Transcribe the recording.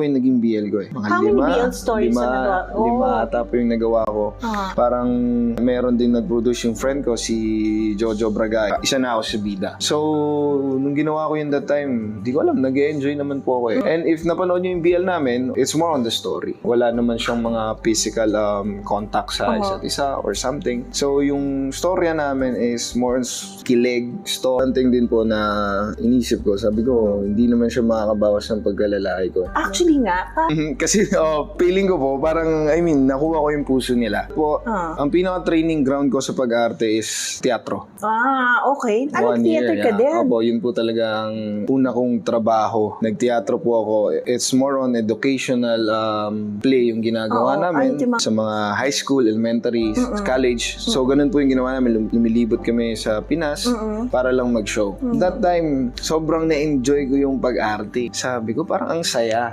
yung naging BL ko eh. Mga How many BL stories na nagawa? Lima ata po yung nagawa ko. Parang meron din nag-produce yung friend ko, si Jojo Bragay. Isa na ako sa bida. So, nung ginawa ko yun that time, di ko alam, nag-enjoy naman po ako eh. And if napanood nyo yung BL namin, it's more on the story. Wala naman siyang mga physical contact sa isa't isa or something. So, yung storya namin is more on kilig. Something din po na inisip ko. Sabi ko, hindi naman siya makakabawas ng pagkalalaki ko. Actually nga, Kasi feeling ko po, parang, nakuha ko yung puso nila. Po, ang pinaka-training ground ko sa pag-arte is teatro. Okay. Year, Nag-theater ka din? Opo, yun po talaga ang una kong trabaho. Nag-teatro po ako. It's more on educational play yung ginagawa namin sa mga high school, elementary, college. So, ganun po yung ginawa namin. Lumilibot kami sa Pinas para lang mag-show. That time, sobrang na-enjoy ko yung pag-arte. Sabi ko, parang ang saya.